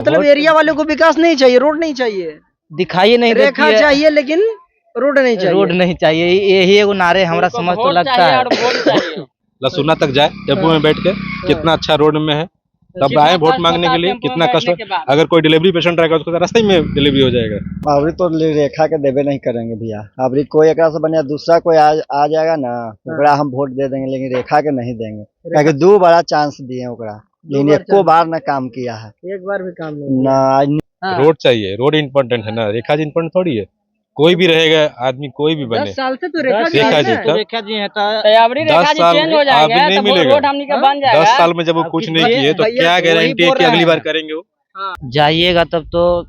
मतलब एरिया वालों को विकास नहीं चाहिए, रोड नहीं चाहिए, दिखाई नहीं देती रेखा है, चाहिए लेकिन रोड नहीं चाहिए। रोड नहीं चाहिए, यही एगो नारे हमरा समझ तो लगता है। लसुना तक जाए टेम्पो में बैठ के, कितना अच्छा रोड में है, तब आए वोट मांगने के लिए। कितना कष्ट, अगर कोई डिलीवरी पेशेंट रहेगा उसको रास्ते में डिलीवरी हो जाएगा। अबरी तो रेखा के देवे नहीं करेंगे भैया, अबरी कोई एक से बनिया दूसरा कोई आ जाएगा ना, ओकरा हम वोट दे देंगे, लेकिन रेखा के नहीं देंगे, क्योंकि 2 बड़ा चांस दिए ओकरा, लेकिन एको बार ना काम किया है, एक बार भी काम नहीं ना। रोड चाहिए, रोड इम्पोर्टेंट है ना, रेखा जी इम्पोर्टेंट थोड़ी है। कोई भी रहेगा आदमी, कोई भी बने। 10 साल से तो रेखा जी रेखा है जी ना। तब रेखा जी है तो 10 साल अब नहीं मिलेगा। 10 साल में जब वो कुछ नहीं किए तो क्या गारंटी है कि अगली बार करेंगे वो। जाइएगा तब तो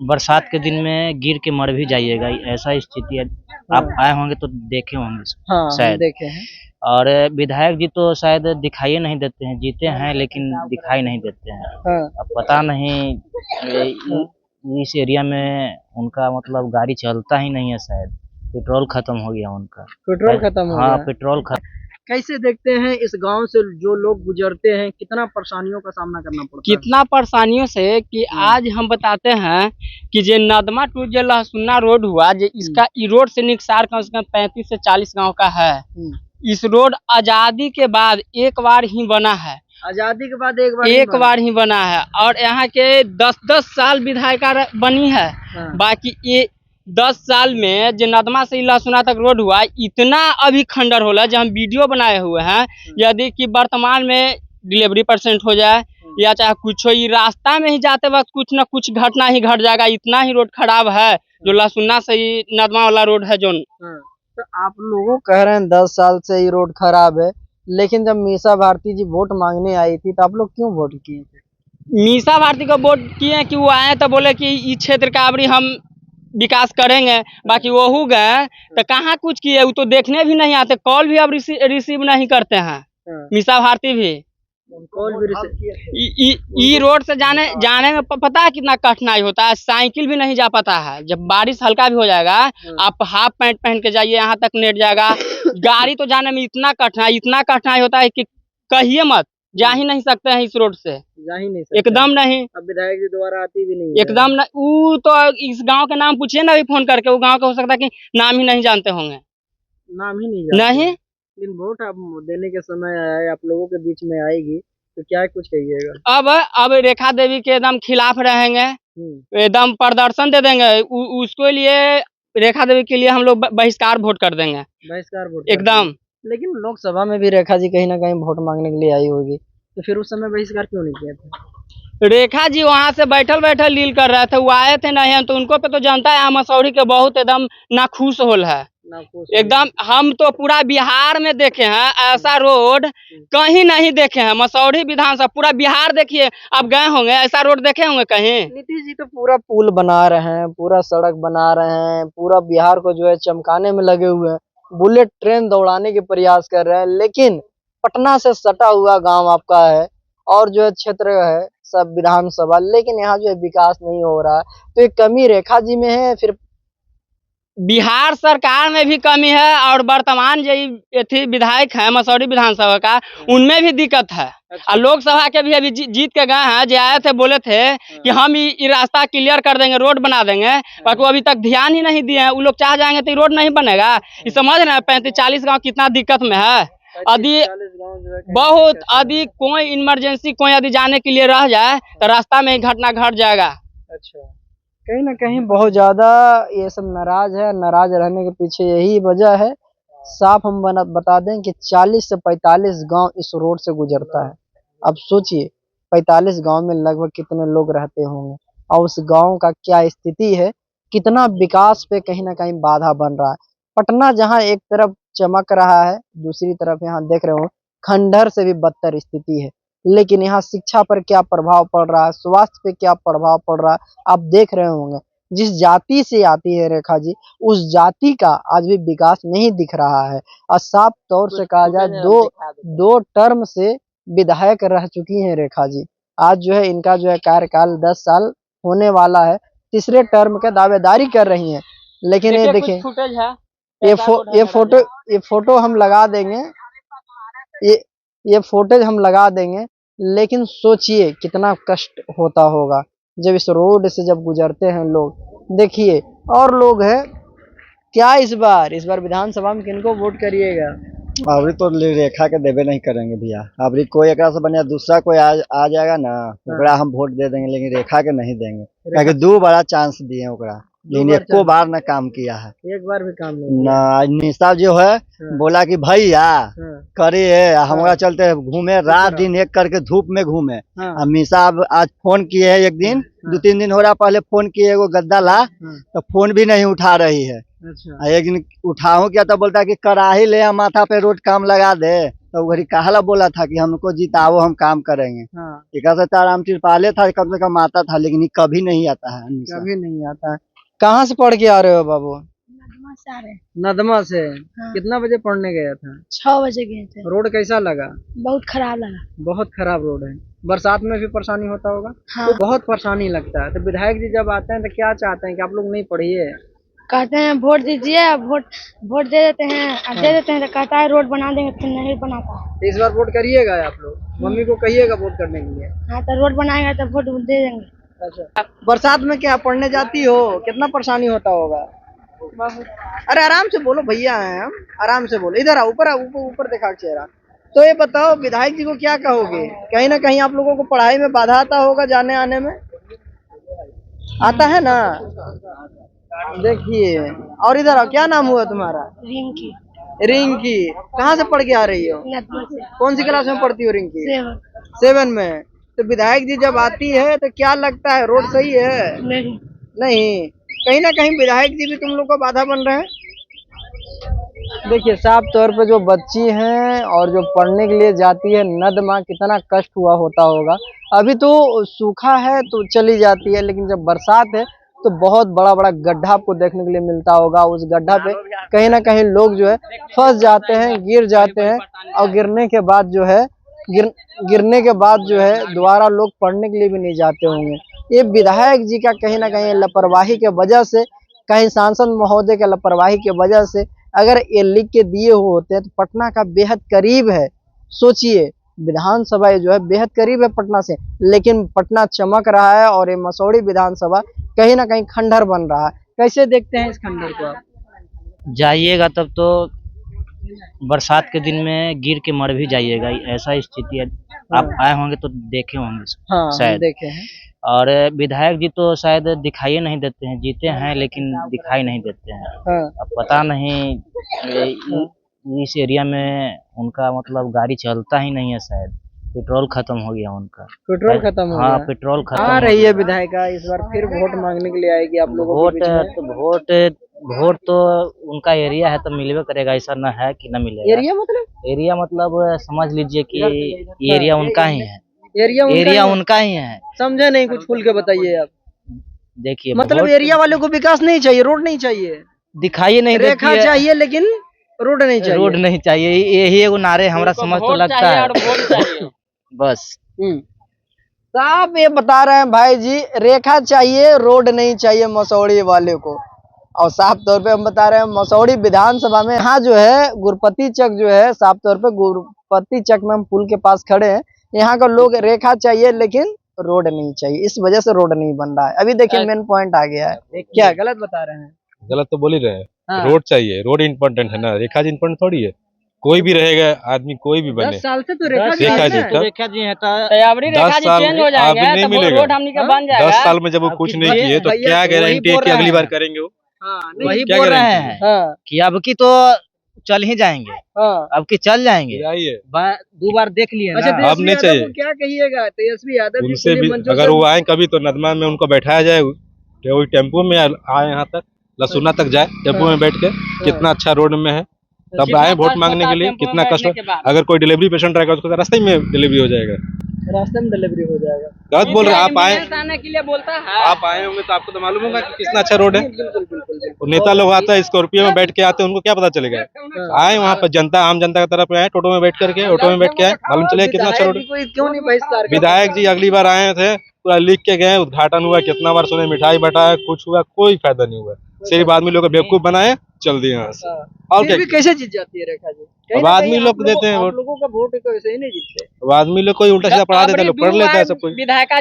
बरसात के दिन में गिर के मर भी जाइएगा, ऐसा स्थिति है। आप आए होंगे तो देखे होंगे शायद, देखे हैं। और विधायक जी तो शायद दिखाई नहीं देते हैं, जीते हैं लेकिन दिखाई नहीं देते हैं। अब पता नहीं इस एरिया में उनका मतलब गाड़ी चलता ही नहीं है, शायद पेट्रोल खत्म हो गया उनका। पेट्रोल खत्म हो गया। हाँ, पेट्रोल खत्म। कैसे देखते हैं इस गांव से जो लोग गुजरते हैं, कितना परेशानियों का सामना करना पड़ता है? कितना परेशानियों से कि आज हम बताते हैं कि जे नदमा टू जे लहसुना रोड हुआ, जे इसका ई रोड से निकसार कम से कम 35 से 40 गांव का है। इस रोड आजादी के बाद एक बार ही बना है, आजादी के बाद एक बार ही बना है, और यहाँ के 10-10 साल विधायिका बनी है। बाकी ये 10 साल में जो नदमा से लहसुना तक रोड हुआ, इतना अभी खंडर होला जो हम वीडियो बनाए हुए हैं। यदि कि वर्तमान में डिलीवरी परसेंट हो जाए या चाहे कुछ हो, ये रास्ता में ही जाते वक्त कुछ न कुछ घटना ही घट जाएगा, इतना ही रोड खराब है जो लहसुना से ही नदमा वाला रोड है। जो तो आप लोगों कह रहे हैं 10 साल से ये रोड खराब है, लेकिन जब मीसा भारती जी वोट मांगने आई थी तो आप लोग क्यों वोट किए थे? मीसा भारती को वोट किए कि वो आए तो बोले कि इस क्षेत्र का अभी हम विकास करेंगे। बाकी वो हो गए तो कहाँ कुछ किए, वो तो देखने भी नहीं आते, कॉल भी अब रिसीव नहीं करते हैं। मीसा भारती भी कॉल भी ई रोड से जाने में पता है कितना कठिनाई होता है, साइकिल भी नहीं जा पाता है। जब बारिश हल्का भी हो जाएगा, आप हाफ पैंट पहन के जाइए, यहाँ तक नेट जाएगा। गाड़ी तो जाने में इतना कठिनाई होता है कि कहिए मत, जा ही नहीं सकते हैं इस रोड से, जा ही नहीं सकते, एकदम नहीं। अब विधायक जी दोबारा आती भी नहीं एकदम नहीं। वो तो इस गांव के नाम पूछिए ना अभी फोन करके, वो गांव का हो सकता है कि नाम ही नहीं जानते होंगे, नाम ही नहीं जानते। नहीं। लेकिन वोट अब देने के समय आया है, आप लोगों के बीच में आएगी तो क्या कुछ कहिएगा? अब रेखा देवी के एकदम खिलाफ रहेंगे, एकदम प्रदर्शन दे देंगे उसके लिए। रेखा देवी के लिए हम लोग बहिष्कार वोट कर देंगे, बहिष्कार वोट एकदम। लेकिन लोकसभा में भी रेखा जी कहीं ना कहीं वोट मांगने के लिए आई होगी, तो फिर उस समय बहिष्कार क्यों नहीं किया था? रेखा जी वहाँ से बैठल लील कर रहे थे, वो आए थे नहीं, तो उनको पे तो जनता है मसौढ़ी के बहुत एकदम नाखुश होल है एकदम। हम तो पूरा बिहार में देखे हैं, ऐसा रोड कहीं नहीं देखे हैं। मसौढ़ी विधानसभा पूरा बिहार देखिए, आप गए होंगे, ऐसा रोड देखे होंगे कहीं? नीतीश जी तो पूरा पुल बना रहे हैं, पूरा सड़क बना रहे हैं, पूरा बिहार को जो है चमकाने में लगे हुए हैं, बुलेट ट्रेन दौड़ाने के प्रयास कर रहे हैं। लेकिन पटना से सटा हुआ गांव आपका है और जो है क्षेत्र है सब विधानसभा, लेकिन यहाँ जो है विकास नहीं हो रहा है। तो ये कमी रेखा जी में है, फिर बिहार सरकार में भी कमी है, और वर्तमान जो विधायक है मसौढ़ी विधानसभा का, उनमें भी दिक्कत है। और लोकसभा के भी अभी जीत के गए हैं, जो आए थे बोले थे कि हम ये रास्ता क्लियर कर देंगे, रोड बना देंगे, पर वो अभी तक ध्यान ही नहीं दिए हैं। वो लोग चाह जाएंगे तो रोड नहीं बनेगा। ये समझ रहे हैं 35-40 गाँव कितना दिक्कत में है। यदि कोई इमरजेंसी कोई यदि जाने के लिए रह जाए तो रास्ता में घटना घट जाएगा। अच्छा, कहीं ना कहीं बहुत ज्यादा ये सब नाराज है। नाराज रहने के पीछे यही वजह है। साफ हम बता दें कि 40 से 45 गांव इस रोड से गुजरता है। अब सोचिए 45 गांव में लगभग कितने लोग रहते होंगे, और उस गांव का क्या स्थिति है, कितना विकास पे कहीं ना कहीं बाधा बन रहा है। पटना जहां एक तरफ चमक रहा है, दूसरी तरफ यहाँ देख रहे हो खंडहर से भी बदतर स्थिति है। लेकिन यहाँ शिक्षा पर क्या प्रभाव पड़ रहा है, स्वास्थ्य पे क्या प्रभाव पड़ रहा है, आप देख रहे होंगे। जिस जाति से आती है रेखा जी, उस जाति का आज भी विकास नहीं दिख रहा है। और साफ तौर से कहा जाए दो टर्म से विधायक रह चुकी हैं रेखा जी। आज जो है इनका जो है कार्यकाल 10 साल होने वाला है, तीसरे टर्म के दावेदारी कर रही हैं। लेकिन ये देखिए ये फोटो हम लगा देंगे, ये फुटेज हम लगा देंगे। लेकिन सोचिए कितना कष्ट होता होगा जब इस रोड से जब गुजरते हैं लोग। देखिए और लोग हैं क्या इस बार विधानसभा में किनको वोट करिएगा? अबरी तो रेखा के देबे नहीं करेंगे भैया। अबरी कोई एकरा से बढ़िया दूसरा कोई आ जाएगा ना, ओकरा हम वोट दे देंगे, लेकिन रेखा के नहीं देंगे। क्योंकि 2 बड़ा चांस दिए ओकरा, लेकिन एको बार ना काम किया है, एक बार भी काम नहीं ना। निशा जो है बोला कि भैया करे हमारा चलते घूमे रात दिन एक करके धूप में घूमे। अब मीसा आज फोन किए है, एक दिन 2-3 दिन हो रहा पहले फोन किए, एगो गद्दा ला तो फोन भी नहीं उठा रही है। अच्छा। एक दिन उठाऊं क्या तो बोलता कि कराही ले माथा पे रोड काम लगा दे, तो घड़ी कहला बोला था कि हमको जिताओ हम काम करेंगे। एक से आराम तिरपाले था, कम से कम आता था, लेकिन कभी नहीं आता है, कभी नहीं आता है। कहाँ से पढ़ के आ रहे हो बाबू? नदमा से आ रहे हैं। नदमा से? हाँ। कितना बजे पढ़ने गया था? 6 बजे गए थे। रोड कैसा लगा? बहुत खराब लगा। बहुत खराब रोड है। बरसात में भी परेशानी होता होगा? हाँ। तो बहुत परेशानी लगता है। तो विधायक जी जब आते हैं तो क्या चाहते हैं कि आप लोग नहीं पढ़िए? कहते हैं वोट दीजिए, वोट दे देते हैं, अब दे देते हैं तो कहता है रोड बना देंगे, फिर नहीं बनाता। तो इस बार वोट करिएगा आप लोग? मम्मी को कहिएगा वोट करने के लिए। हाँ, तो रोड बनाएगा तो वोट दे देंगे। अच्छा। बरसात में क्या पढ़ने जाती हो? कितना परेशानी होता होगा? बहुत। अरे आराम से बोलो, भैया हैं हम, आराम से बोलो। इधर आओ, ऊपर दिखा चेहरा। तो ये बताओ विधायक जी को क्या कहोगे? कहीं ना कहीं आप लोगों को पढ़ाई में बाधा आता होगा, जाने आने में आता है ना? देखिए और इधर आओ, क्या नाम हुआ तुम्हारा? रिंकी। रिंकी कहाँ से पढ़ के आ रही हो? नदमा से। कौन सी क्लास में पढ़ती हो रिंकी? 7। 7 में। तो विधायक जी जब आती है तो क्या लगता है, रोड सही है? नहीं। नहीं, कहीं ना कहीं विधायक जी भी तुम लोग को बाधा बन रहे हैं। देखिए साफ तौर पे जो बच्ची हैं और जो पढ़ने के लिए जाती है नदमा, कितना कष्ट हुआ होता होगा। अभी तो सूखा है तो चली जाती है, लेकिन जब बरसात है तो बहुत बड़ा बड़ा गड्ढा आपको देखने के लिए मिलता होगा। उस गड्ढा पे कहीं ना कहीं लोग जो है फंस जाते हैं, गिर जाते हैं, और गिरने के बाद जो है दोबारा लोग पढ़ने के लिए भी नहीं जाते होंगे। ये विधायक जी का कहीं ना कहीं लापरवाही के वजह से, कहीं सांसद महोदय के लापरवाही के वजह से अगर ये लिख के दिए हुए होते हैं तो पटना का बेहद करीब है। सोचिए विधानसभा जो है बेहद करीब है पटना से, लेकिन पटना चमक रहा है और ये मसौड़ी विधानसभा कहीं ना कहीं खंडहर बन रहा है। कैसे देखते हैं इस खंडहर को आप? जाइएगा तब तो बरसात के दिन में गिर के मर भी जाइएगा, ऐसा स्थिति है। आप आए होंगे तो देखे होंगे शायद। देखे हैं। और विधायक जी तो शायद दिखाई नहीं देते हैं, जीते हैं लेकिन दिखाई नहीं देते हैं। अब पता नहीं इस एरिया में उनका मतलब गाड़ी चलता ही नहीं है, शायद पेट्रोल खत्म हो गया उनका। पेट्रोल खत्म हो गया? हाँ, पेट्रोल खत्म आ रही है विधायिका इस बार फिर वोट मांगने के लिए आएगी आप लोगों के बीच में। वोट तो उनका एरिया है तो मिलवे करेगा, ऐसा ना है कि ना मिलेगा। एरिया मतलब समझ लीजिए कि एरिया उनका ही है। एरिया उनका ही है। समझे नहीं, कुछ खुल के बताइए आप। देखिए मतलब एरिया वाले को विकास नहीं चाहिए, रोड नहीं चाहिए, दिखाई नहीं देती रेखा है, चाहिए लेकिन रोड नहीं चाहिए। रोड नहीं चाहिए, यही एगो नारे हमरा समझ तो लगता है बस। साहब ये बता रहे हैं भाई जी, रेखा चाहिए, रोड नहीं चाहिए मसौड़ी वाले को। और साफ तौर पे हम बता रहे हैं मसौड़ी विधानसभा में यहाँ जो है गुरपति चक जो है, साफ तौर पे गुरपति चक में हम पुल के पास खड़े हैं। यहाँ का लोग रेखा चाहिए लेकिन रोड नहीं चाहिए, इस वजह से रोड नहीं बन रहा है। अभी देखिए मेन पॉइंट आ गया है। क्या गलत बता रहे हैं? गलत तो बोल ही रहे हैं। हाँ। रोड चाहिए, रोड इम्पोर्टेंट है ना, रेखा जी इम्पोर्टेंट थोड़ी है। कोई भी रहेगा आदमी, कोई भी बने। 10 साल से तो रेखा जी रेखा है जी ना? तो रेखा जी है तो 10 साल चेंज हो जाएंगे नहीं तो मिलेगा। रोड हमनी का बन जाएगा। 10 साल में जब वो कुछ नहीं किए तो भैया क्या वही गारंटी है बोल कि रहे अगली हैं। बार करेंगे वो? वही क्या बोल रहे गारंटी हैं हाँ, कि अब की तो चल ही जाएंगे, हाँ। अब की चल जाएंगे। आइए 2 बार देख लिए अच्छा ना। अब नहीं तेजस्वी यादव चाहिए। को क्या कहिएगा? तेजस्वी यादव जी उनसे खुली भी मंचों अगर से- वो आए कभी तो नदमा में उनको बैठाया जाए, तो वही टेम्पो में आए यहाँ तक लसुना तक जाए टेम्पो में बैठ के। कितना अच्छा रोड में है, तब आए वोट मांगने के लिए। कितना कष्ट, अगर कोई डिलीवरी पेशेंट रहेगा उसको रास्ते में डिलीवरी हो जाएगा। रास्ते में डिलीवरी हो जाएगा। गलत बोल रहे हैं आप। आए आने के लिए बोलता है। आप आए होंगे तो आपको तो मालूम होगा कि कितना अच्छा रोड है। बिल्कुल बिल्कुल। और नेता लोग आते हैं स्कॉर्पियो में बैठ के आते हैं, उनको क्या पता चलेगा? आए वहाँ पर जनता, आम जनता की तरफ आए, ऑटो में बैठ करके, ऑटो में बैठ के आए, मालूम चलेगा कितना अच्छा रोड है। कोई क्यों नहीं बहिष्कार करता? विधायक जी अगली बार आए थे, पूरा लिख के गए, उद्घाटन हुआ, कितना बार सुने मिठाई बटा, कुछ हुआ, कोई फायदा नहीं हुआ। सिर्फ आदमी लोग को बेवकूफ बनाए, चल दिए यहाँ से। और फिर क्या भी कैसे जीत जाती है रेखा जी? कहीं अब ना आदमी कहीं लोग आप देते हैं आप वोट। लोगों का वोट तो ऐसे ही नहीं जीतते। अब आदमी लोग कोई उल्टा सीधा पढ़ा देता है, लोग पढ़ लेता है सब कोई। विधायका